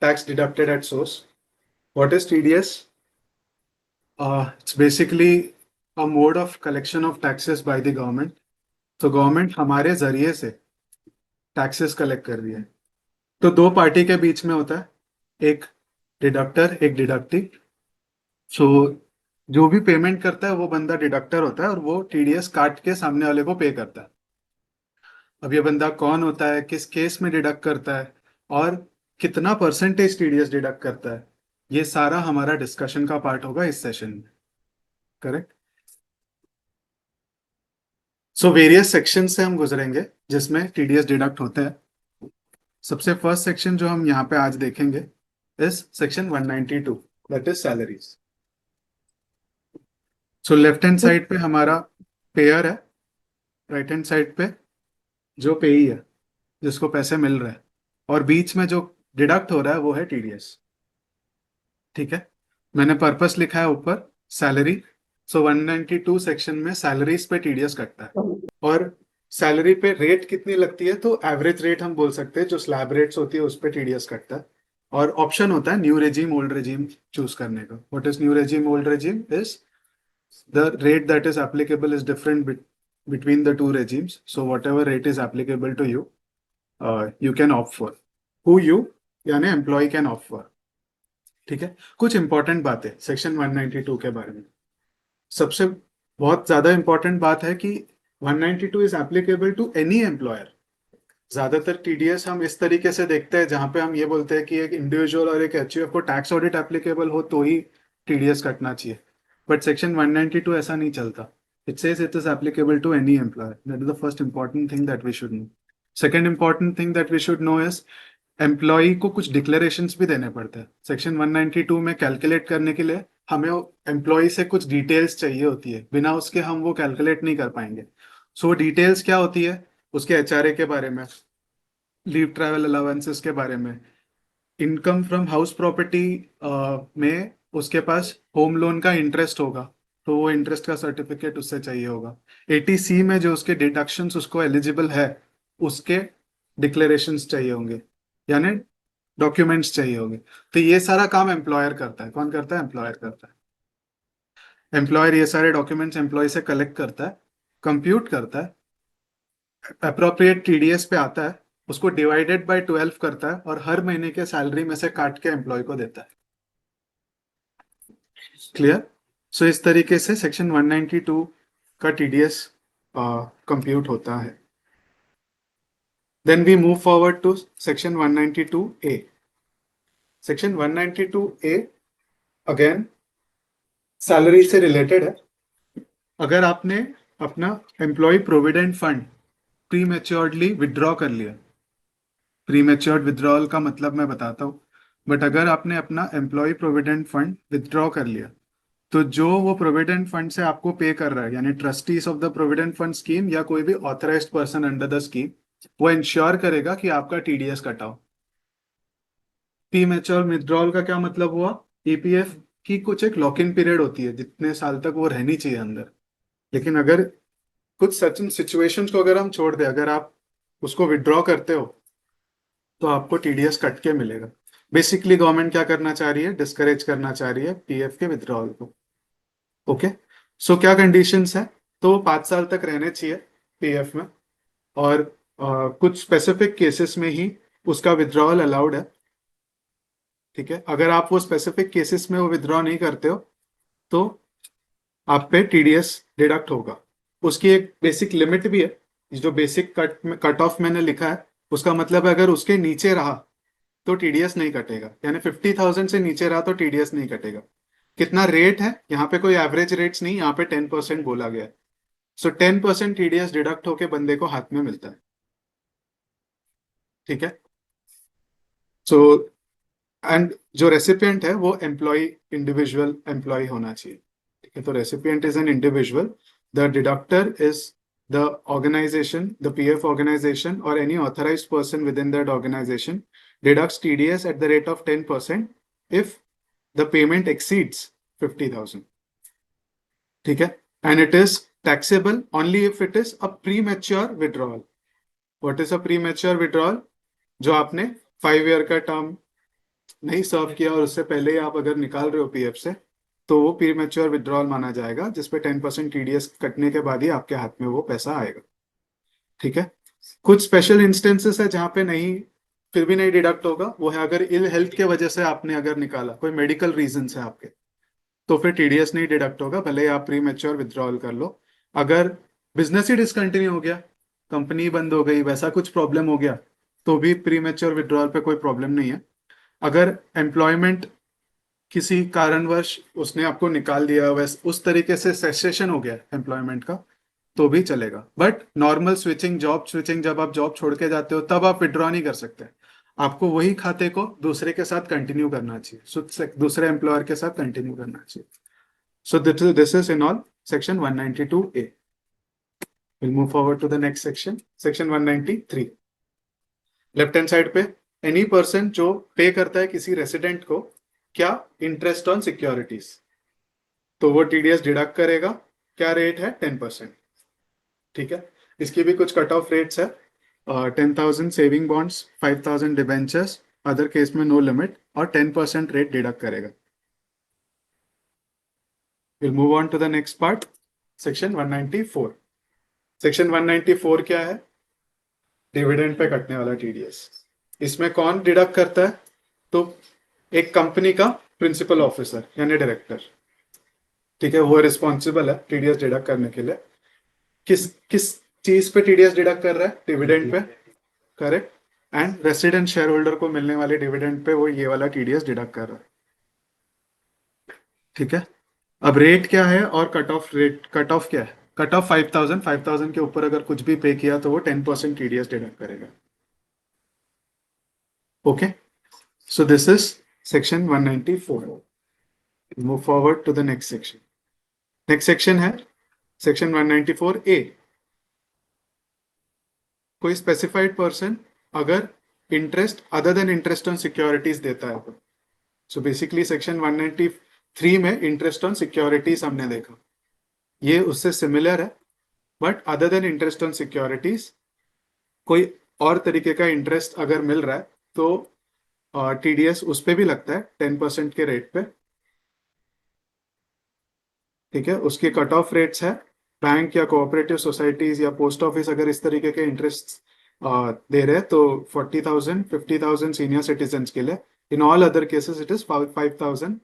tax deducted at source. What is TDS? It's basically a mode of collection of taxes by the government. तो government हमारे जरिए से taxes collect कर रही है. तो दो पार्टी के बीच में होता है, एक डिडक्टर एक डिडक्टी. सो जो भी पेमेंट करता है वो बंदा डिडक्टर होता है और वो टीडीएस काट के सामने वाले को पे करता है. अब ये बंदा कौन होता है, किस केस में डिडक्ट करता है और कितना परसेंटेज टीडीएस डिडक्ट करता है, ये सारा हमारा डिस्कशन का पार्ट होगा इस सेशन में. करेक्ट. सो वेरियस सेक्शन से हम गुजरेंगे जिसमें टीडीएस डिडक्ट होते हैं. सबसे फर्स्ट सेक्शन जो हम यहाँ पे आज देखेंगे इस section 192, that is salaries. So left hand side पे हमारा पेयर है, राइट हैंड साइड पे जो पेई है जिसको पैसे मिल रहे हैं, और बीच में जो डिडक्ट हो रहा है वो है टीडीएस. ठीक है. मैंने पर्पस लिखा है ऊपर सैलरी. सो 192 सेक्शन में सैलरीज पे टीडीएस कटता है. और सैलरी पे रेट कितनी लगती है, तो एवरेज रेट हम बोल सकते हैं, जो स्लैब रेट्स होती है उस पे टीडीएस कटता है. और ऑप्शन होता है new regime old regime choose करने का. What is new regime old regime? Is the rate that is applicable is different between the two regimes. So whatever rate is applicable to you, you can opt for. Who you यानी employ can opt for. ठीक है. कुछ important बातें section 192 के बारे में. सबसे बहुत ज्यादा इंपॉर्टेंट बात है कि 192 is applicable to any employer. ज्यादातर टीडीएस हम इस तरीके से देखते हैं जहां पे हम ये बोलते हैं कि एक इंडिविजुअल और एक एचयूएफ को टैक्स ऑडिट एप्लीकेबल हो तो ही टीडीएस कटना चाहिए. बट सेक्शन 192 ऐसा नहीं चलता. It says it is applicable to any employer. That is the first important thing that we should know. Second important thing that we should know is employ को कुछ declarations भी देने पड़ते हैं. सेक्शन 192 में कैलकुलेट करने के लिए हमें एम्प्लॉय से कुछ डिटेल्स चाहिए होती है. बिना उसके हम वो कैलकुलेट नहीं कर पाएंगे. सो डिटेल्स क्या होती है? उसके एचआरए के बारे में, लीव ट्रैवल अलाउंसेस के बारे में, इनकम फ्रॉम हाउस प्रॉपर्टी में उसके पास होम लोन का इंटरेस्ट होगा तो वो इंटरेस्ट का सर्टिफिकेट उससे चाहिए होगा. एटीसी में जो उसके डिडक्शंस उसको एलिजिबल है उसके डिक्लेरेशंस चाहिए होंगे, यानी डॉक्यूमेंट्स चाहिए होंगे. तो ये सारा काम एम्प्लॉयर करता है. कौन करता है? एम्प्लॉयर करता है. एम्प्लॉयर ये सारे डॉक्यूमेंट्स एम्प्लॉय से कलेक्ट करता है, कंप्यूट करता है, अप्रोप्रिएट टीडीएस पे आता है, उसको डिवाइडेड बाय 12 करता है और हर महीने के सैलरी में से काट के एम्प्लॉय को देता है. क्लियर. सो इस तरीके से सेक्शन 192 का टीडीएस कंप्यूट होता है. Then we move forward to section 192A. Section 192A again salary से रिलेटेड है. अगर आपने अपना employ provident fund pre maturedly withdraw कर लिया, प्री मैच्योर्ड विदड्रॉल का मतलब मैं बताता हूँ, बट अगर आपने अपना एम्प्लॉय प्रोविडेंट फंड विदड्रॉ कर लिया तो जो वो प्रोविडेंट फंड से आपको पे कर रहा है, यानी trustees of the provident fund scheme या कोई भी authorised person under the scheme, वो इंश्योर करेगा कि आपका टीडीएस कटाओ. प्री मैच्योर विदड्रॉल का क्या मतलब हुआ? ईपीएफ की कुछ एक लॉक इन पीरियड होती है जितने साल तक वो रहनी चाहिए अंदर. लेकिन अगर कुछ सच सिचुएशंस को अगर हम छोड़ दें, अगर आप उसको विदड्रॉ करते हो तो आपको टीडीएस कट के मिलेगा. बेसिकली गवर्नमेंट क्या करना चाह रही है? डिस्करेज करना चाह रही है पीएफ के विदड्रॉल को. ओके. सो क्या कंडीशंस है? तो 5 साल तक रहने चाहिए पीएफ में और कुछ स्पेसिफिक केसेस में ही उसका विदड्रॉल अलाउड है. ठीक है. अगर आप वो स्पेसिफिक केसेस में वो विदड्रॉ नहीं करते हो तो आप पे टीडीएस डिडक्ट होगा. उसकी एक बेसिक लिमिट भी है. जो बेसिक कट ऑफ मैंने लिखा है उसका मतलब अगर उसके नीचे रहा तो टीडीएस नहीं कटेगा, यानी 50,000 से नीचे रहा तो टीडीएस नहीं कटेगा. कितना रेट है? यहाँ पे कोई एवरेज रेट्स नहीं, यहाँ पे 10% बोला गया है. सो 10% टीडीएस डिडक्ट होके बंदे को हाथ में मिलता है. ठीक है. सो एंड जो रेसिपिएंट है वो एम्प्लॉय, इंडिविजुअल एम्प्लॉय होना चाहिए. ठीक है. तो recipient is an individual. The deductor is the organization, the PF organization or any authorized person within that organization deducts TDS at the rate of 10% if the payment exceeds 50,000. ठीक है. And it is taxable only if it is a premature withdrawal. What is a premature withdrawal? जो आपने 5 year का term नहीं सर्व किया और उससे पहले ही आप अगर निकाल रहे हो पीएफ से, तो वो प्रीमेच्योर विड्रॉल माना जाएगा, जिसपे 10% टीडीएस कटने के बाद ही आपके हाथ में वो पैसा आएगा। ठीक है। कुछ स्पेशल इंस्टेंसेस है जहाँ पे नहीं, फिर भी नहीं डिडक्ट होगा। वो है अगर इल हेल्थ के वजह से आपने अगर निकाला, कोई मेडिकल रीजन है आपके, तो फिर टीडीएस नहीं डिडक्ट होगा, भले ही आप प्री मेच्योर विड्रॉल कर लो। अगर बिजनेस ही डिसकंटिन्यू हो गया, कंपनी बंद हो गई, वैसा कुछ प्रॉब्लम हो गया, तो भी प्री मेच्योर विड्रॉल पे कोई प्रॉब्लम नहीं है। अगर एम्प्लॉयमेंट किसी कारणवश उसने आपको निकाल दिया, वैस उस तरीके से सेसेशन हो गया एम्प्लॉयमेंट का, तो भी चलेगा। But normal switching, job switching, जब आप जॉब छोड़ के जाते हो तब आप विड्रॉ नहीं कर सकते। आपको वही खाते को दूसरे के साथ कंटिन्यू करना चाहिए, दूसरे एम्प्लॉयर के साथ कंटिन्यू करना चाहिए। So this is in all section 192A। Will move forward to the next section, section 193। Left hand side पे, एनी पर्सन जो पे करता है किसी रेसिडेंट को क्या, इंटरेस्ट ऑन सिक्योरिटीज, तो वो टीडीएस डिडक्ट करेगा। क्या रेट है, 10%। ठीक है। इसकी भी कुछ कट ऑफ रेट्स है। 10,000 saving bonds, 5,000 debentures, other case में नो लिमिट, और 10% रेट डिडक्ट करेगा। Will move on to the next part, section 194। Section 194 क्या है, डिविडेंड पे कटने वाला टीडीएस। इसमें कौन डिडक्ट करता है, तो एक कंपनी का प्रिंसिपल ऑफिसर यानी डायरेक्टर। ठीक है, वो रिस्पॉन्सिबल है टीडीएस डिडक्ट करने के लिए। किस किस चीज पे टीडीएस डिडक्ट कर रहा है, dividend pay. Correct. And resident share holder को मिलने वाले डिविडेंड पे वो ये वाला टीडीएस डिडक्ट कर रहा है। ठीक है। अब रेट क्या है और cut off rate, cut off क्या है, कट ऑफ 5,000 के ऊपर अगर कुछ भी पे किया तो वो 10% टीडीएस डिडक्ट करेगा। Okay. So this is section 194। Move forward to the next section. Next section है सेक्शन 194A। कोई स्पेसिफाइड पर्सन अगर interest other than interest on securities देता है तो। सो बेसिकली सेक्शन 193 में इंटरेस्ट ऑन सिक्योरिटीज हमने देखा, ये उससे सिमिलर है। But other than interest on securities, कोई और तरीके का इंटरेस्ट अगर मिल रहा है तो टीडीएस उस पर भी लगता है 10% के रेट पे। ठीक है। उसके कट ऑफ रेट्स है, बैंक या कोऑपरेटिव सोसाइटीज या पोस्ट ऑफिस अगर इस तरीके के इंटरेस्ट दे रहे हैं तो 40,000, 50,000 सीनियर सिटीजन के लिए। In all other cases it is 5,000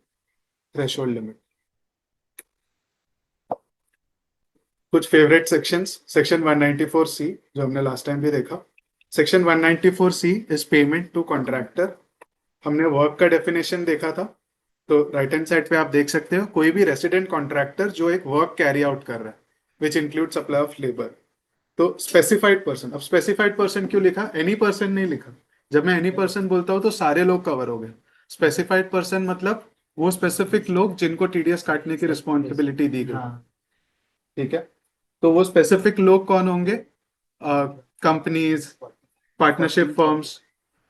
threshold limit. कुछ फेवरेट सेक्शंस, सेक्शन 194C जो हमने लास्ट टाइम भी देखा। Section 194C is payment to contractor. हमने वर्क का डेफिनेशन देखा था, तो राइट हैंड साइड पे आप देख सकते हो कोई भी रेसिडेंट कॉन्ट्रैक्टर जो एक वर्क कैरी आउट कर रहा है which include supply of labour. तो स्पेसिफाइड पर्सन, अब स्पेसिफाइड पर्सन क्यों लिखा, एनी पर्सन नहीं लिखा। जब मैं एनी पर्सन बोलता हूं तो सारे लोग कवर हो गए। स्पेसिफाइड पर्सन मतलब वो स्पेसिफिक लोग जिनको टीडीएस काटने की रिस्पॉन्सिबिलिटी दी गई। ठीक है। तो वो स्पेसिफिक लोग कौन होंगे, companies, partnership firms,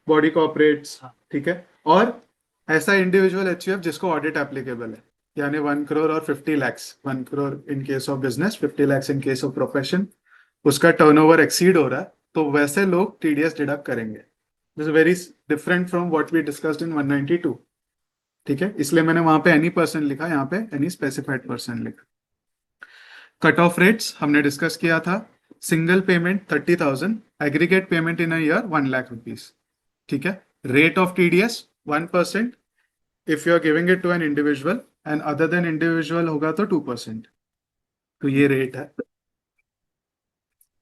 body corporates. ठीक है। और ऐसा इंडिविजुअल एचयूएफ जिसको ऑडिट एप्लीकेबल है, यानी 1 करोड़ और 50 lakhs, 1 crore in case of business, 50 lakhs in case of profession, उसका टर्नओवर एक्सीड हो रहा है, तो वैसे लोग टीडीएस डिडक्ट करेंगे। This is very different from what we discussed in 192। ठीक है, इसलिए मैंने वहां पे एनी पर्सन लिखा, यहाँ पे एनी स्पेसिफाइड पर्सन लिखा। कट ऑफ रेट्स हमने डिस्कस किया था, single payment 30,000, aggregate payment in a year 1 lakh rupees. ठीक है। Rate of TDS 1%, if you are giving it to an individual, and other than individual होगा तो 2%। तो ये रेट है।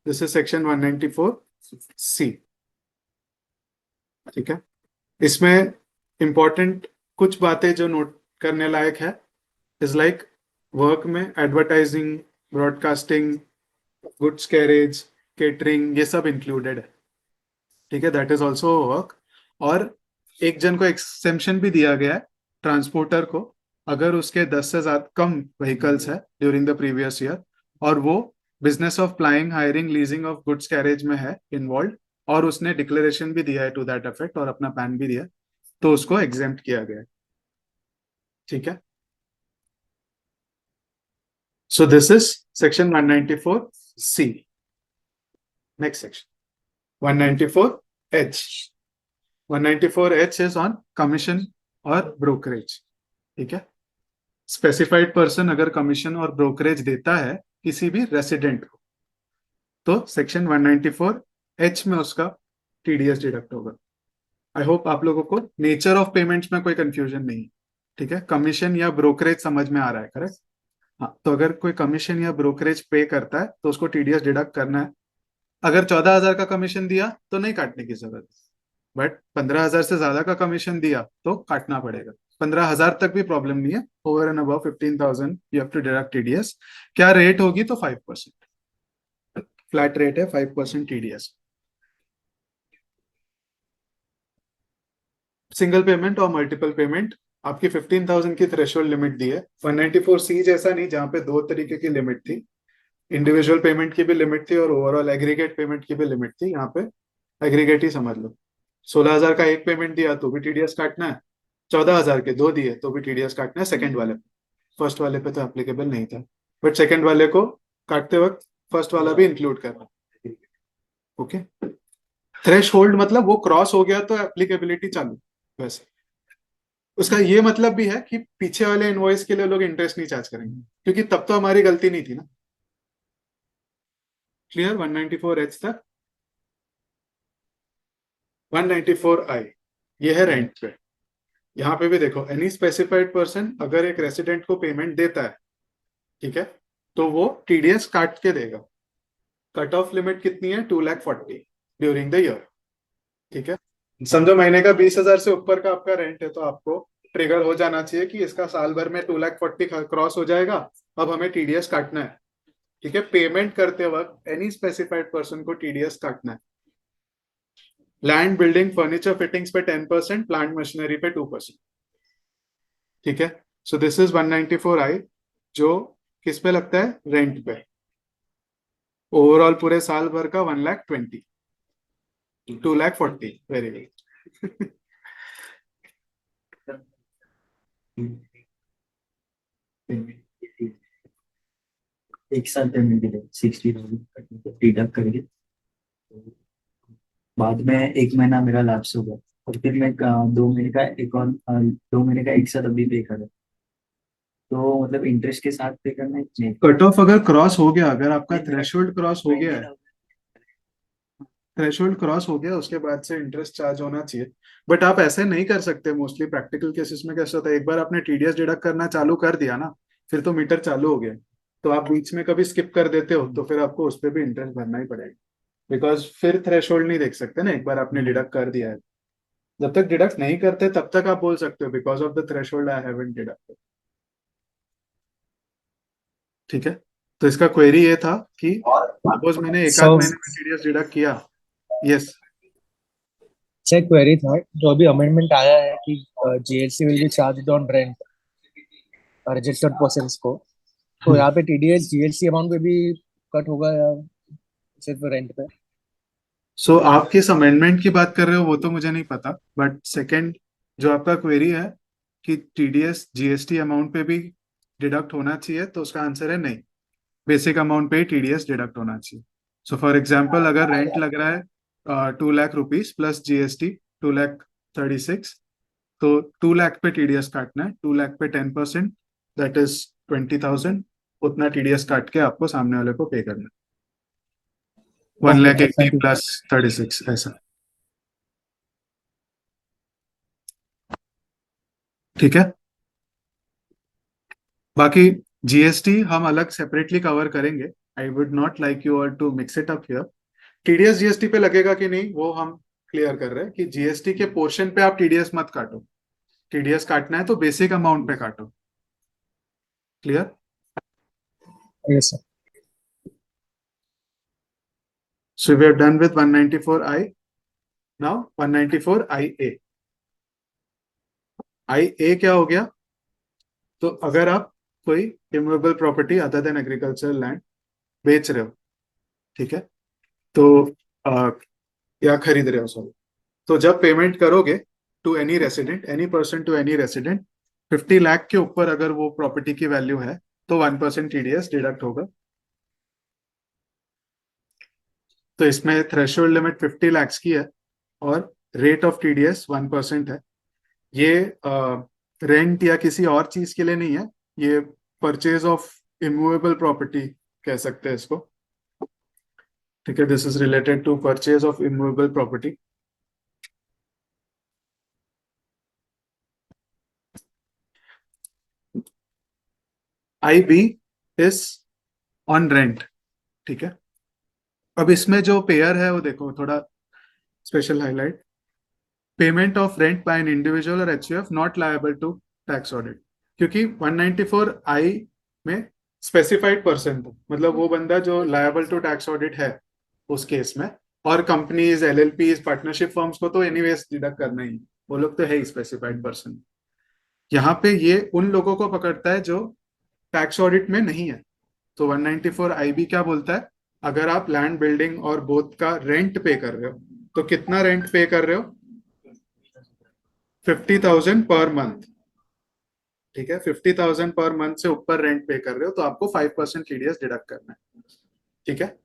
This is section 194C। ठीक है। इसमें इंपॉर्टेंट कुछ बातें जो नोट करने लायक है इज लाइक वर्क में advertising, broadcasting, goods carriage, catering, ये सब इंक्लूडेड है। ठीक है, दैट इज ऑल्सो वर्क। और एक जन को एक्सेम्पशन भी दिया गया है, ट्रांसपोर्टर को, अगर उसके 10 से ज्यादा कम व्हीकल्स है ड्यूरिंग द प्रीवियस ईयर, और वो business of plying, hiring, leasing of goods carriage में है इन्वॉल्व, और उसने डिक्लेरेशन भी दिया है टू दैट इफेक्ट और अपना पैन भी दिया, तो उसको एग्जेम्प्ट किया गया है। ठीक है। So this is section 194C। Next section 194H। 194H is on commission और ब्रोकरेज। ठीक है, स्पेसिफाइड पर्सन अगर कमीशन और ब्रोकरेज देता है किसी भी रेसिडेंट को, तो सेक्शन 194 एच में उसका टीडीएस डिडक्ट होगा। आई होप आप लोगों को नेचर ऑफ पेमेंट्स में कोई कंफ्यूजन नहीं है। ठीक है, कमीशन या ब्रोकरेज समझ में आ रहा है, करेक्ट? हाँ, तो अगर कोई कमीशन या ब्रोकरेज पे करता है तो उसको टीडीएस डिडक्ट करना है। अगर 14,000 का कमीशन दिया तो नहीं काटने की जरूरत, बट 15,000 से ज्यादा का कमीशन दिया तो काटना पड़ेगा। 15,000 तक भी प्रॉब्लम नहीं है, over and above 15,000 you have to deduct TDS. क्या रेट होगी? तो 5%, फ्लैट रेट है 5% टीडीएस। सिंगल पेमेंट और मल्टीपल पेमेंट, आपकी 15,000 की थ्रेशोल्ड लिमिट दी है। 194C जैसा नहीं, जहां पे दो तरीके की लिमिट थी, इंडिविजुअल पेमेंट की भी लिमिट थी और ओवरऑल एग्रीगेट पेमेंट की भी लिमिट थी। यहाँ पे एग्रीगेट ही समझ लो। 16,000 का एक पेमेंट दिया तो भी टीडीएस काटना है, 14,000 के दो दिए तो भी टीडीएस काटना है सेकंड वाले पे। फर्स्ट वाले पे तो एप्लीकेबल नहीं था, बट सेकंड वाले को काटते वक्त फर्स्ट वाला भी इंक्लूड करना। ओके, थ्रेश होल्ड मतलब वो क्रॉस हो गया तो एप्लीकेबिलिटी चालू। वैसे उसका ये मतलब भी है कि पीछे वाले इनवॉइस के लिए लोग इंटरेस्ट नहीं चार्ज करेंगे, क्योंकि तब तो हमारी गलती नहीं थी ना। क्लियर? 194H तक। 194I ये है रेंट पे। यहाँ पे भी देखो, एनी स्पेसिफाइड पर्सन अगर एक रेसिडेंट को पेमेंट देता है, ठीक है, तो वो टीडीएस काट के देगा। कट ऑफ लिमिट कितनी है? 2,40,000 ड्यूरिंग द ईयर। ठीक है, समझो महीने का 20,000 से ऊपर का आपका रेंट है, तो आपको ट्रिगर हो जाना चाहिए कि इसका साल भर में 2,40,000 क्रॉस हो जाएगा, अब हमें टीडीएस काटना है। ठीक है, पेमेंट करते वक्त एनी स्पेसिफाइड पर्सन को टीडीएस काटना है। लैंड, बिल्डिंग, फर्नीचर, फिटिंग्स पे 10%, प्लांट मशीनरी पे 2%। ठीक है, सो दिस इज 194I, जो किस पे लगता है? रेंट पे। ओवरऑल पूरे साल भर का 1,20,000, 2,40,000। Very good. एक साल पेमेंट के लिए 60,000 डिडक्ट करके, तो बाद में एक महीना मेरा लैप्स हो गया, और फिर मैं 2 महीने का एक और 2 महीने का एक साथ अभी पे करा, तो मतलब इंटरेस्ट के साथ पे करना है कि नहीं? कट ऑफ अगर क्रॉस हो गया, अगर आपका नहीं, मेरा थ्रेशोल्ड क्रॉस हो गया है, 20,000। थ्रेशोल्ड क्रॉस हो गया उसके बाद से इंटरेस्ट चार्ज होना चाहिए। बट आप ऐसे नहीं कर सकते। मोस्टली प्रैक्टिकल केसेस में कैसा होता है, एक बार आपने टीडीएस डिडक्ट करना चालू कर दिया ना, फिर तो मीटर चालू हो गया, तो आप बीच में कभी स्किप कर देते हो तो फिर आपको उस पर भी इंटरेस्ट भरना ही पड़ेगा। बिकॉज फिर थ्रेशोल्ड नहीं देख सकते ना, एक बार आपने डिडक्ट कर दिया है। जब तक डिडक्ट नहीं करते तब तक आप बोल सकते हो because of the threshold I haven't deducted. ठीक है, तो इसका क्वेरी ये था कि सपोज मैंने एक आध सो महीने में टीडीएस डिडक्ट किया। यस। चेक क्वेरी था, जो अभी अमेंडमेंट आया है कि GST will be charged on rent registered persons को, तो यहाँ पे टीडीएस जीएसटी अमाउंट पे भी कट होगा या सिर्फ रेंट पे? सो आप किस अमेंडमेंट की बात कर रहे हो वो तो मुझे नहीं पता, बट सेकंड जो आपका क्वेरी है कि टीडीएस जीएसटी अमाउंट पे भी डिडक्ट होना चाहिए, तो उसका आंसर है नहीं। बेसिक अमाउंट पे ही टीडीएस डिडक्ट होना चाहिए। सो फॉर एग्जाम्पल, अगर रेंट लग रहा है 2,00,000 रुपीज प्लस जीएसटी, 2,36,000, तो 2,00,000 पे टीडीएस काटना है। 2,00,000 पे 10%, दैट इज 20,000। उतना टीडीएस काट के आपको सामने वाले को पे करना है। One okay, lakh eighty thank you. Plus 36 ऐसा। ठीक है, बाकी जीएसटी हम अलग सेपरेटली कवर करेंगे। I would not like you all to mix it up here. TDS GST पे लगेगा कि नहीं वो हम क्लियर कर रहे हैं कि जीएसटी के पोर्शन पे आप टीडीएस मत काटो। टीडीएस काटना है तो बेसिक अमाउंट पे काटो। Clear? Yes sir. So we are done with 194I। Now 194IA। I A क्या हो गया? तो अगर आप कोई immovable property other than agricultural land बेच रहे हो, ठीक है, तो या खरीद रहे हो, सॉरी, तो जब पेमेंट करोगे to any resident, any person to any resident, 50 lakh के ऊपर अगर वो प्रॉपर्टी की वैल्यू है तो 1% टीडीएस डिडक्ट होगा। तो इसमें थ्रेशोल्ड लिमिट 50 लाख की है और रेट ऑफ टीडीएस 1% है। ये रेंट या किसी और चीज के लिए नहीं है, ये परचेज ऑफ इमूवेबल प्रॉपर्टी कह सकते हैं इसको। ठीक है, this is related to purchase of immovable property. I B is on rent. ठीक है, अब इसमें जो पेयर है वो देखो थोड़ा special highlight, payment of rent by an individual और HUF not liable to tax audit, क्योंकि 194 आई में स्पेसिफाइड पर्सन था, मतलब वो बंदा जो लायबल टू टैक्स ऑडिट है उस केस में, और कंपनीज एलएलपीज पार्टनरशिप फर्म्स को तो एनीवेज डिडक्ट करना ही, वो लोग तो है ही स्पेसिफाइड पर्सन। यहाँ पे ये उन लोगों को पकड़ता है जो टैक्स ऑडिट में नहीं है। तो 194 आईबी क्या बोलता है, अगर आप लैंड बिल्डिंग और बोथ का रेंट पे कर रहे हो, तो कितना रेंट पे कर रहे हो, 50,000 पर मंथ। ठीक है, 50,000 पर मंथ से ऊपर रेंट पे कर रहे हो तो आपको 5% टीडीएस डिडक्ट करना है। ठीक है,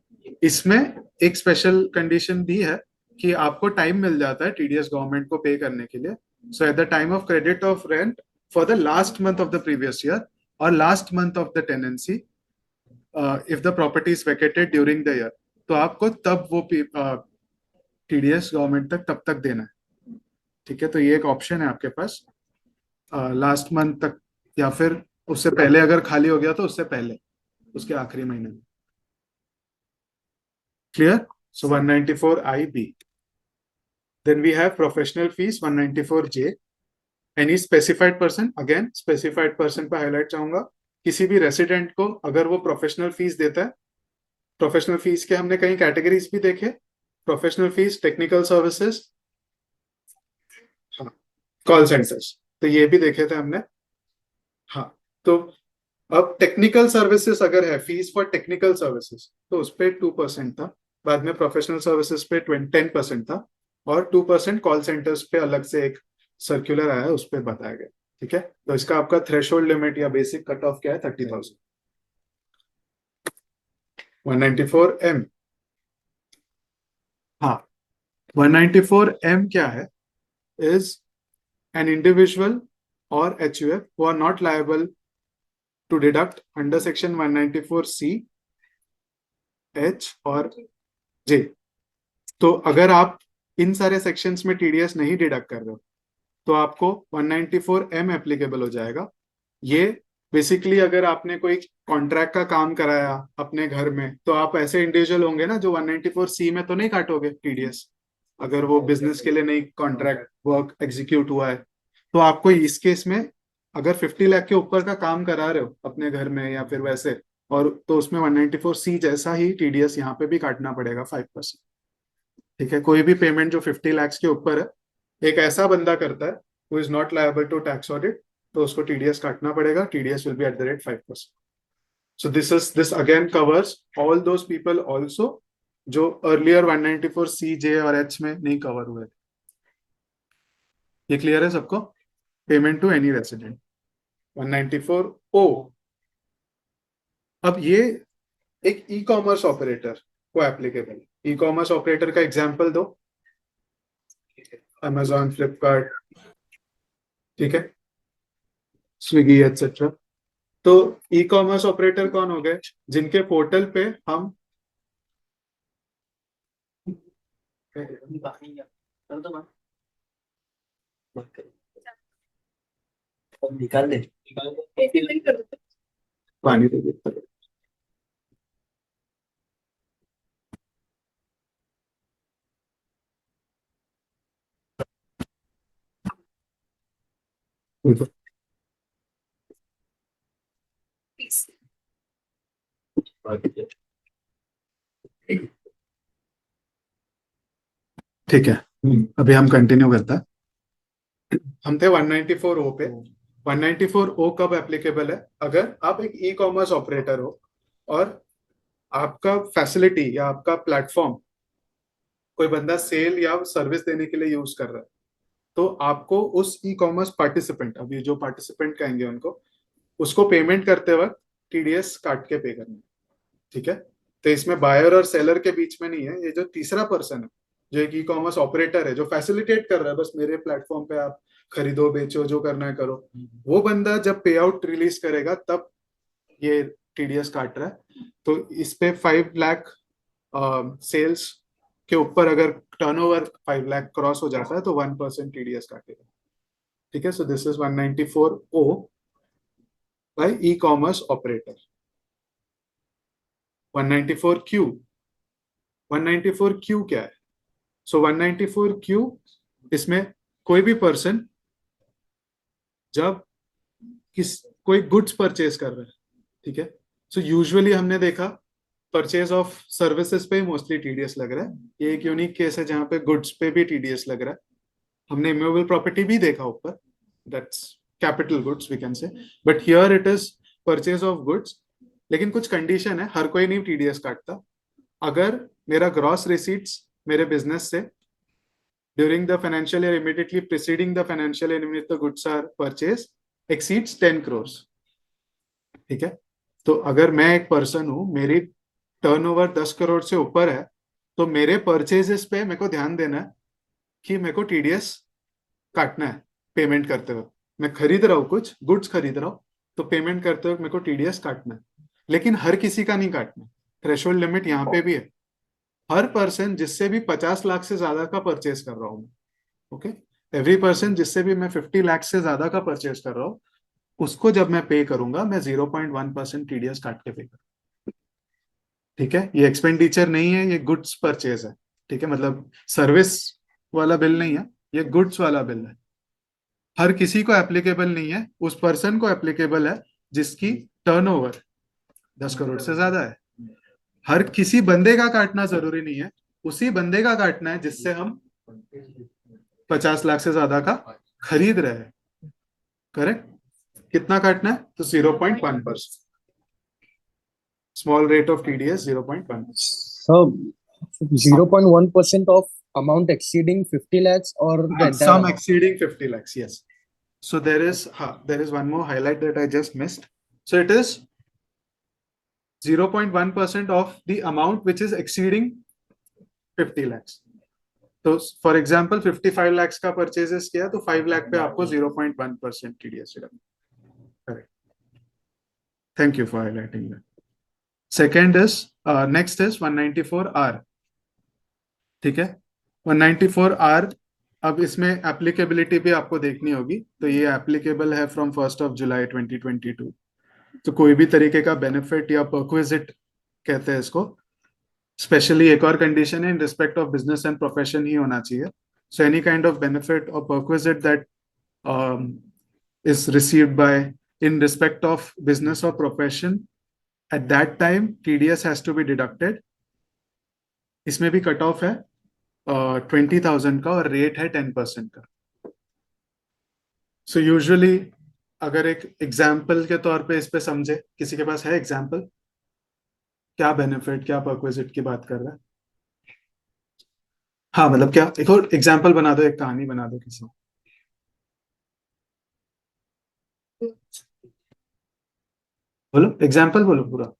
इसमें एक स्पेशल कंडीशन भी है कि आपको टाइम मिल जाता है टीडीएस गवर्नमेंट को पे करने के लिए। So at the time of credit of rent for the last month of the previous year और last month of the tenancy if the property is vacated during the year, तो आपको तब वो टीडीएस गवर्नमेंट तक तब तक देना है। ठीक है, तो ये एक ऑप्शन है आपके पास, लास्ट मंथ तक या फिर उससे पहले, अगर खाली हो गया तो उससे पहले, उसके आखिरी महीने में। Clear? So 194 I B. Then we have professional fees 194 J. Any specified person, again specified person पे हाईलाइट चाहूंगा, किसी भी रेसिडेंट को अगर वो प्रोफेशनल फीस देता है, प्रोफेशनल फीस के हमने कई कैटेगरीज भी देखे, professional fees, technical services, call centres, तो ये भी देखे थे हमने। हाँ, तो अब टेक्निकल सर्विसेज अगर है, फीस फॉर टेक्निकल सर्विसेज, तो उस पर 2% था, बाद में प्रोफेशनल सर्विसेज पे 10% था, और 2% कॉल सेंटर्स पे अलग से एक सर्कुलर आया, उस पर बताया गया। ठीक है, तो इसका आपका थ्रेशोल्ड लिमिट या बेसिक कट ऑफ क्या है, 30,000। 194 एम, हाँ, 194 एम क्या है, is an individual or HUF who are not liable to deduct under section 194C, H और J। तो अगर आप इन सारे सेक्शंस में टीडीएस नहीं डिडक्ट कर रहे हो तो आपको 194M एप्लीकेबल हो जाएगा। ये बेसिकली अगर आपने कोई कॉन्ट्रैक्ट का काम कराया अपने घर में, तो आप ऐसे इंडिविजुअल होंगे ना जो 194C में तो नहीं काटोगे टीडीएस, अगर वो बिजनेस के लिए नहीं कॉन्ट्रैक्ट वर्क एग्जीक्यूट हुआ है। तो आपको इस केस में अगर 50 लाख के ऊपर का काम करा रहे हो अपने घर में या फिर वैसे, और तो उसमें 194C जैसा ही टीडीएस यहाँ पे भी काटना पड़ेगा 5%। ठीक है, कोई भी पेमेंट जो 50 लाख के ऊपर है, एक ऐसा बंदा करता है who is not liable to tax audit, तो उसको टीडीएस काटना पड़ेगा, TDS will be at the rate 5%। So this again covers all those people also जो अर्लियर 194C जे और एच में नहीं कवर हुए। ये क्लियर है सबको? Payment to any resident 194O। अब ये एक ई कॉमर्स ऑपरेटर को एप्लीकेबल है। ई कॉमर्स ऑपरेटर का एग्जांपल दो, अमेजॉन, फ्लिपकार्ट, ठीक है, स्विगी एटसेट्रा। तो ई कॉमर्स ऑपरेटर कौन हो गए, जिनके पोर्टल पे हम निकाल दे। पानी दे देते हैं। ठीक है, अभी हम कंटिन्यू करते हैं। हम थे 194O पे। 194O कब एप्लीकेबल है, अगर आप एक ई कॉमर्स ऑपरेटर हो और आपका फैसिलिटी या आपका प्लेटफॉर्म कोई बंदा सेल या सर्विस देने के लिए यूज कर रहा है, तो आपको उस ई कॉमर्स पार्टिसिपेंट, अभी जो पार्टिसिपेंट कहेंगे उनको, उसको पेमेंट करते वक्त टीडीएस काट के पे करना है। ठीक है, तो इसमें बायर और सेलर के बीच में नहीं है, ये जो तीसरा पर्सन है जो एक ई कॉमर्स ऑपरेटर है जो फैसिलिटेट कर रहा है, बस मेरे प्लेटफॉर्म पे आप खरीदो बेचो जो करना है करो, वो बंदा जब पे आउट रिलीज करेगा तब ये टीडीएस काट रहा है। तो इस पे 5 लाख सेल्स के ऊपर अगर टर्नओवर 5 लाख क्रॉस हो जाता है तो 1% टीडीएस काटेगा। ठीक है, so this is 194O by e commerce operator. 194Q, 194Q क्या है? सो 194Q, इसमें कोई भी पर्सन जब कोई गुड्स परचेज कर रहा है, ठीक है, सो यूजुअली हमने देखा परचेज ऑफ सर्विसेज पे मोस्टली टीडीएस लग रहा है। ये एक यूनिक केस है जहां पे गुड्स पे भी टीडीएस लग रहा है। हमने इमूवेबल प्रॉपर्टी भी देखा ऊपर, that's capital goods we can say, but here it is purchase of goods. लेकिन कुछ कंडीशन है, हर कोई नहीं टीडीएस काटता। अगर मेरा ग्रॉस रिसीट्स मेरे बिजनेस से during the financial year immediately preceding the financial year in which the goods are purchase exceeds 10 crore, ठीक है, तो अगर मैं एक पर्सन हूं, मेरी टर्नओवर 10 करोड़ से ऊपर है, तो मेरे परचेजेस पे मेरे को ध्यान देना है कि मेरे को टीडीएस काटना है पेमेंट करते हुए। मैं खरीद रहा हूँ, कुछ गुड्स खरीद रहा हूँ, तो पेमेंट करते हुए मेरे को टीडीएस काटना है। लेकिन हर किसी का नहीं काटना, थ्रेशोल्ड लिमिट यहाँ पे भी है। हर पर्सन जिससे भी 50 लाख से ज्यादा का परचेज कर रहा हूँ, ओके, एवरी पर्सन जिससे भी मैं 50 लाख से ज्यादा का परचेज कर रहा हूँ, उसको जब मैं पे करूंगा मैं 0.1% टीडीएस काट के पे करूंगा। ठीक है, ये एक्सपेंडिचर नहीं है, ये गुड्स परचेज है। ठीक है, मतलब सर्विस वाला बिल नहीं है, ये गुड्स वाला बिल है। हर किसी को एप्लीकेबल नहीं है, उस पर्सन को एप्लीकेबल है जिसकी टर्नओवर 10 करोड़ से ज्यादा है। हर किसी बंदे का काटना जरूरी नहीं है, उसी बंदे का काटना है जिससे हम 50 लाख से ज्यादा का खरीद रहे हैं। करेक्ट? कितना काटना है? तो 0.1%, small rate of TDS 0.1%। So 0.1% of amount exceeding 50 lakhs or the entire Some amount? exceeding 50 lakhs, yes. So there is one more highlight that I just missed. So it is 0.1% of the amount which is exceeding 50 lakhs. तो for example 55 lakhs का purchases किया तो 5 लाख पे आपको 0.1% TDS correct. Thank you for highlighting that. Second is next is 194R। ठीक है, 194R, अब इसमें एप्लीकेबिलिटी भी आपको देखनी होगी। तो ये एप्लीकेबल है फ्रॉम 1 जुलाई 2022। तो कोई भी तरीके का बेनिफिट या परक्विजिट कहते हैं इसको, स्पेशली एक और कंडीशन है, in respect of business and profession ही होना चाहिए। So any kind of benefit और perquisite that is received by in respect of business or profession, at that time TDS has to be deducted. इसमें भी cut off है 20,000 का और rate है 10% का। सो यूजुअली अगर एक एग्जाम्पल के तौर पे इस पे समझे, किसी के पास है एग्जाम्पल, क्या बेनिफिट क्या परक्विजिट की बात कर रहा है? हाँ, मतलब क्या, एक और एग्जाम्पल बना दो, एक कहानी बना दो किसी। बोलो एग्जाम्पल, बोलो पूरा,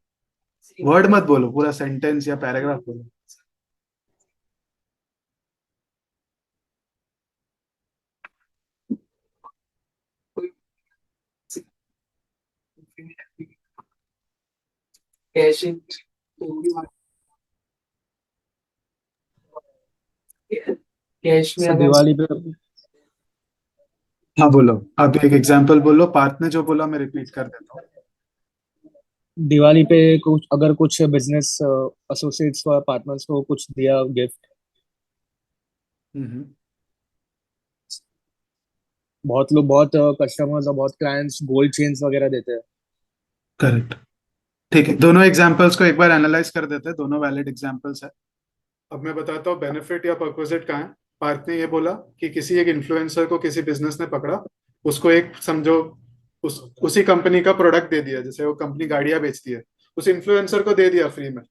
वर्ड मत बोलो, पूरा सेंटेंस या पैराग्राफ बोलो। कैश कैश में So अगर दिवाली पे हाँ बोलो, आप एक एग्जाम्पल बोलो, पार्थ ने जो बोला मैं रिपीट कर देता हूँ। दिवाली पे कुछ अगर कुछ बिजनेस एसोसिएट्स को पार्टनर्स को कुछ दिया गिफ्ट, हम्म, बहुत लोग बहुत कस्टमर्स और बहुत क्लाइंट्स गोल्ड चेन्स वगैरह देते हैं। करेक्ट। ठीक है, दोनों एग्जाम्पल्स को एक बार एनालाइज कर देते हैं, दोनों वैलिड एग्जाम्पल्स है। अब मैं बताता हूँ बेनिफिट या परक्विजिट कहाँ है। पार्थ ने ये बोला कि किसी एक इन्फ्लुएंसर को किसी बिजनेस ने पकड़ा, उसको एक समझो उसी कंपनी का प्रोडक्ट दे दिया, जैसे वो कंपनी गाड़ियां बेचती है, उस इन्फ्लुएंसर को दे दिया फ्री में।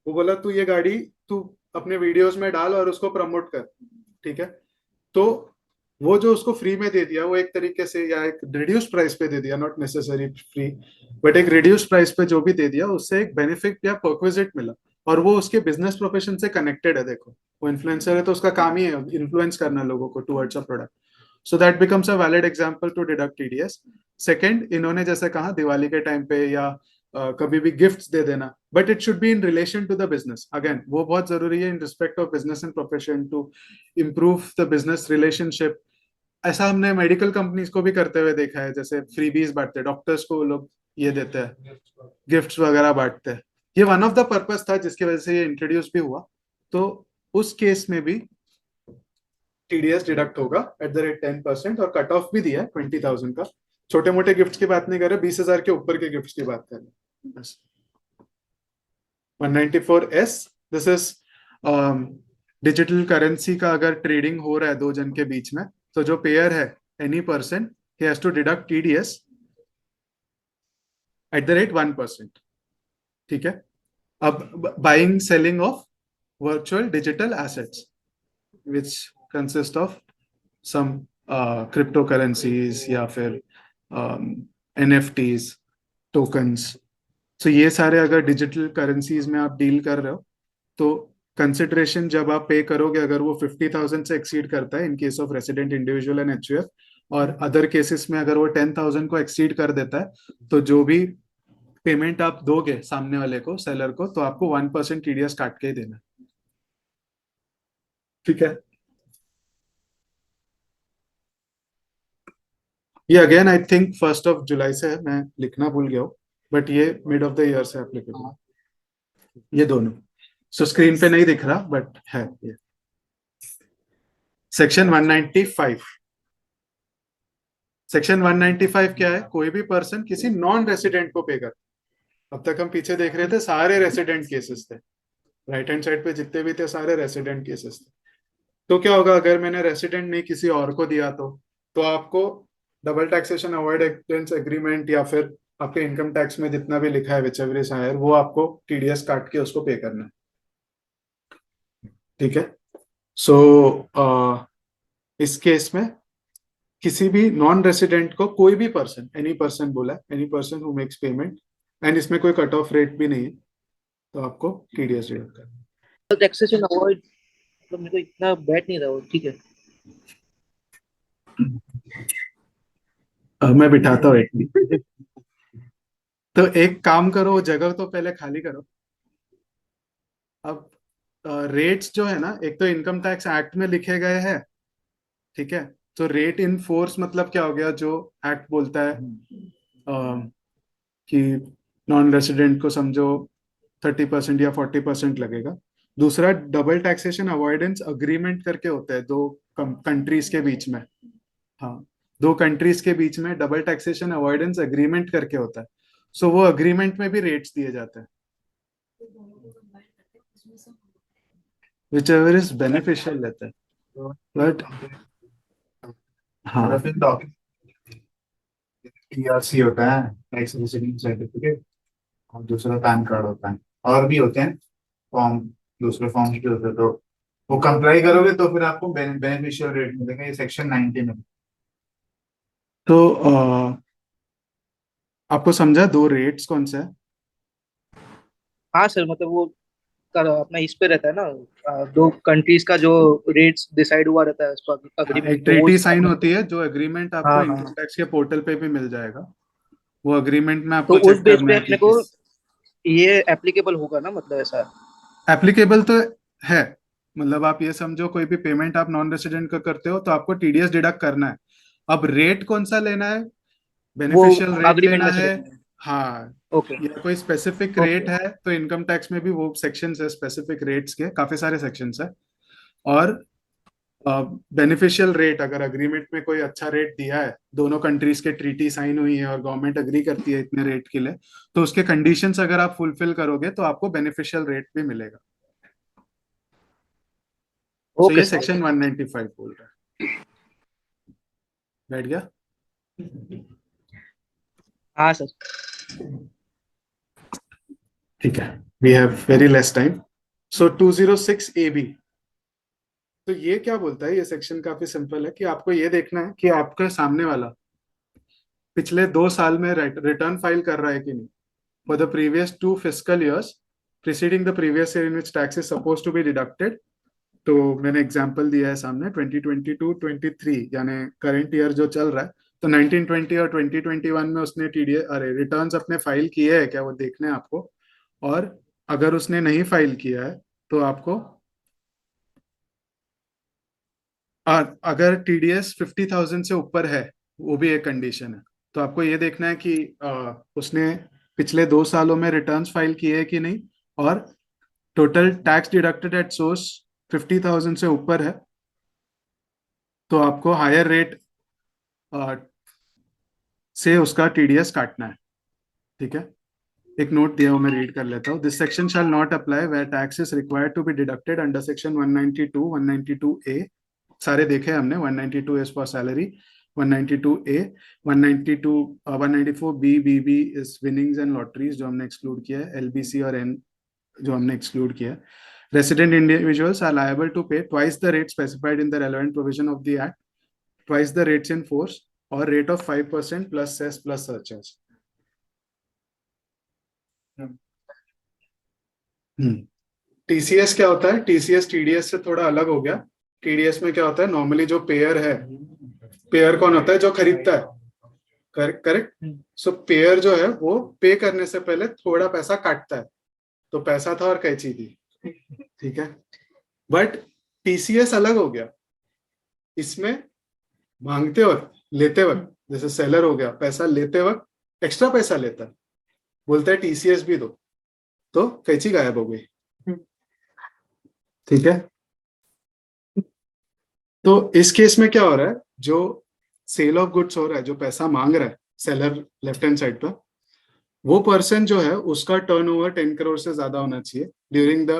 वो बोला तू ये गाड़ी तू अपने वीडियोस में डाल और उसको प्रमोट कर। ठीक है, तो वो जो उसको फ्री में दे दिया वो एक तरीके से या एक रिड्यूस प्राइस पे दे दिया, नॉट नेसेसरी फ्री, बट एक रिड्यूस प्राइस पे जो भी दे दिया उससे एक बेनिफिट या परक्विजिट मिला। और वो उसके बिजनेस प्रोफेशन से कनेक्टेड है। देखो, वो इन्फ्लुएंसर है तो उसका काम ही है इन्फ्लुएंस करना लोगों को towards a product, so that becomes a valid example to deduct TDS. Second, इन्होंने जैसे कहा दिवाली के टाइम पे या कभी भी गिफ्ट्स दे देना, but it should be in relation to the business. Again वो बहुत जरूरी है in respect of business and profession to improve the business relationship. ऐसा हमने मेडिकल कंपनीज को भी करते हुए देखा है, जैसे फ्रीबीज बांटते हैं डॉक्टर्स को, वो लोग ये देते हैं, गिफ्ट्स वगैरह बांटते हैं। ये वन ऑफ द पर्पस था जिसकी वजह से ये इंट्रोड्यूस भी हुआ। तो उस केस में भी टीडीएस डिडक्ट होगा एट द रेट 10%, और कट ऑफ भी दिया है 20,000 का। छोटे मोटे गिफ्ट की बात नहीं कर रहे, 20,000 के ऊपर के गिफ्ट की बात कर रहे हैं। 194S, this is digital currency का अगर ट्रेडिंग हो रहा है दो जन के बीच में, तो जो पेयर है any person, he has to deduct TDS at the rate 1%। ठीक है। अब buying selling of virtual digital assets which consist of some crypto currencies या फिर NFTs, टोकन्स। सो ये सारे अगर डिजिटल करेंसीज में आप डील कर रहे हो, तो कंसिडरेशन जब आप पे करोगे, अगर वो 50,000 से एक्सीड करता है इन case of resident individual and HUF, और अदर केसेस में अगर वो 10,000 को एक्सीड कर देता है, तो जो भी पेमेंट आप दोगे सामने वाले को, सेलर को, तो आपको 1% TDS काट के ही देना है। ठीक है। ये अगेन आई थिंक 1 जुलाई से है, मैं लिखना भूल गया हूँ, बट ये मिड ऑफ द ईयर से एप्लीकेबल ये दोनों। सो स्क्रीन पे नहीं दिख रहा बट है ये। सेक्शन 195, सेक्शन 195 क्या है? कोई भी पर्सन किसी नॉन रेसिडेंट को पे कर। अब तक हम पीछे देख रहे थे सारे रेसिडेंट केसेस थे, राइट हैंड साइड पे जितने भी थे सारे रेसिडेंट केसेस थे। तो क्या होगा अगर मैंने रेसिडेंट नहीं किसी और को दिया, तो आपको डबल टैक्सेशन अवॉइडेंस एग्रीमेंट या फिर आपके इनकम टैक्स में जितना भी लिखा है विच एवर इज हायर, वो आपको TDS काट के उसको पे करना है। ठीक है। सो इस केस में किसी भी नॉन रेसिडेंट को, कोई भी पर्सन, एनी पर्सन बोला, any person who makes payment, and इसमें कोई कट ऑफ रेट भी नहीं है, तो आपको TDS डिडक्ट करना टैक्सेशन अवॉइड, तो मेरे को इतना बैठ नहीं रहा वो, ठीक है। है। मैं बिठाता हूँ एक मिनट। तो एक काम करो, वो जगह तो पहले खाली करो। अब रेट्स जो है ना, एक तो इनकम टैक्स एक्ट में लिखे गए हैं। ठीक है। तो रेट इन फोर्स मतलब क्या हो गया, जो एक्ट बोलता है कि नॉन रेसिडेंट को समझो 30% या 40% लगेगा। दूसरा, डबल टैक्सेशन अवॉइडेंस अग्रीमेंट करके होता है दो कंट्रीज के बीच में। हाँ, दो कंट्रीज के बीच में डबल टैक्सेशन अवॉइडेंस अग्रीमेंट करके होता है। सो वो अग्रीमेंट में भी रेट्स दिए जाते हैं, विच एवर इज बेनिफिशियल रहता है। बट हाँ, TRC होता है, टैक्स रेसिडेंट सर्टिफिकेट, और दूसरा पैन कार्ड होता है, और भी होते हैं फॉर्म, दूसरे फॉर्म भी होते हैं। तो वो कंप्लाई करोगे तो फिर आपको बेनिफिशियल रेट मिलेगा, ये सेक्शन 90 में। तो आपको समझा दो रेट्स कौन से है? हाँ सर, मतलब वो अपना इस पे रहता है ना, दो कंट्रीज का जो रेट्स डिसाइड हुआ रहता है उस पर एक अग्रीमेंट, तो वो ट्रीटी साइन होती है, जो एग्रीमेंट आपको हाँ इनकम हाँ। टैक्स के पोर्टल पे भी मिल जाएगा। वो एग्रीमेंट में तो आपको उस चेक बेस करना पे है कि अपने को किस ये एप्लीकेबल होगा ना, मतलब ऐसा। एप्लीकेबल तो है। मतलब आप ये समझो, कोई भी पेमेंट आप नॉन रेसिडेंट का करते हो तो आपको TDS डिडक्ट करना है। अब रेट कौन सा लेना है, वो बेनिफिशियल रेट अग्रीमेंट लेना में से है। लिखना है। हाँ, ओके या कोई स्पेसिफिक ओके। रेट है, तो इनकम टैक्स में भी वो सेक्शंस है स्पेसिफिक रेट्स के, काफी सारे सेक्शंस है। और बेनिफिशियल रेट, अगर अग्रीमेंट में कोई अच्छा रेट दिया है, दोनों कंट्रीज के ट्रीटी साइन हुई है और गवर्नमेंट अग्री करती है इतने रेट के लिए, तो उसके कंडीशंस अगर आप फुलफिल करोगे तो आपको बेनिफिशियल रेट भी मिलेगा। सो ओके ये सर। सेक्शन 195 बोल रहा है। बैठ गया? हाँ सर। ठीक है, we have very less time. So 206AB, तो ये क्या बोलता है? ये सेक्शन काफी सिंपल है कि आपको ये देखना है कि आपका सामने वाला पिछले 2 साल में रिटर्न फाइल कर रहा है कि नहीं, for the previous 2 fiscal years. preceding the previous year in which tax is supposed to be deducted. तो मैंने एग्जांपल दिया है सामने 2022-23 यानी करंट ईयर जो चल रहा है, तो 1920 और 2021 में उसने टीडीएस अरे रिटर्न्स अपने फाइल किए हैं क्या, वो देखने हैं आपको। और अगर उसने नहीं फाइल किया है तो आपको अगर टीडीएस 50,000 से ऊपर है, वो भी एक कंडीशन है, तो आपको ये देखना है कि उसने पिछले 2 सालों में रिटर्न्स फाइल किए है कि नहीं, और total tax deducted at source 50,000 से ऊपर है तो आपको हायर रेट से उसका टीडीएस काटना है। ठीक है, एक नोट दिया हुआ मैं रीड कर लेता हूँ। This section shall not apply where tax is required to be deducted under section 192, 192A, सारे देखे हमने। 192 is for salary, 192A, 192 194B, BB is winnings and lotteries जो हमने एक्सक्लूड किया है, LBC और N जो हमने एक्सक्लूड किया है। Resident individuals are liable to pay twice the rate specified in the relevant provision of the Act, twice the rates in force, or rate of 5% plus cess plus surcharge. TCS क्या होता है? TCS TDS से थोड़ा अलग हो गया। TDS में क्या होता है, नॉर्मली जो पेयर है, पेयर कौन होता है, जो खरीदता है, करेक्ट। सो पेयर जो है वो पे करने से पहले थोड़ा पैसा काटता है, तो पैसा था और कैची थी, ठीक है। बट टीसीएस अलग हो गया, इसमें मांगते वक्त, लेते वक्त, जैसे सेलर हो गया, पैसा लेते वक्त एक्स्ट्रा पैसा लेता है, बोलता है टीसीएस भी दो, तो कैची गायब हो गई, ठीक है। तो इस केस में क्या हो रहा है, जो सेल ऑफ गुड्स हो रहा है, जो पैसा मांग रहा है सेलर लेफ्ट हैंड साइड पर, वो पर्सन जो है उसका टर्नओवर 10 करोड़ से ज्यादा होना चाहिए during the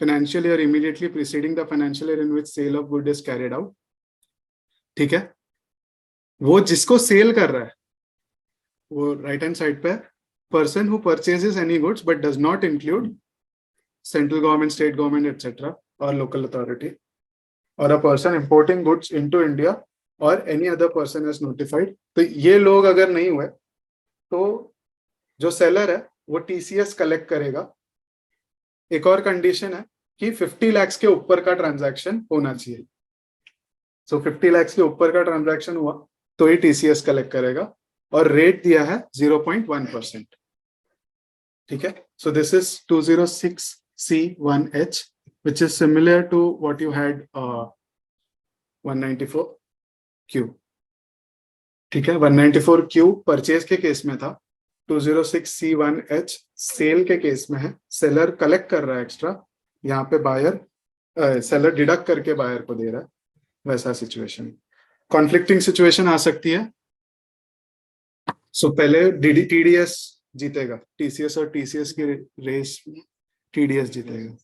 financial year immediately preceding the financial year in which sale of good is carried out, ठीक है। वो जिसको सेल कर रहा है, वो राइट हैंड साइड पे, person who purchases any goods but does not include central government, state government etcetera और लोकल अथॉरिटी, और a person importing goods into India और any other person is notified. तो ये लोग अगर नहीं हुए तो जो सेलर है वो टीसीएस कलेक्ट करेगा। एक और कंडीशन है कि 50 लाख के ऊपर का ट्रांजैक्शन होना चाहिए। सो 50 लाख के ऊपर का ट्रांजैक्शन हुआ तो ही टीसीएस कलेक्ट करेगा, और रेट दिया है 0.1%, ठीक है। So this is 206C1H which is similar to what you had 194Q, ठीक है। 194Q परचेज के केस में था, 206C1H सेल के केस में है, सेलर कलेक्ट कर रहा है एक्स्ट्रा, यहाँ पे बायर सेलर डिडक्ट करके बायर को दे रहा है, वैसा सिचुएशन। कॉन्फ्लिक्टिंग सिचुएशन आ सकती है। सो पहले टीडीएस जीतेगा, टीसीएस और टीसीएस की रेस टीडीएस जीतेगा।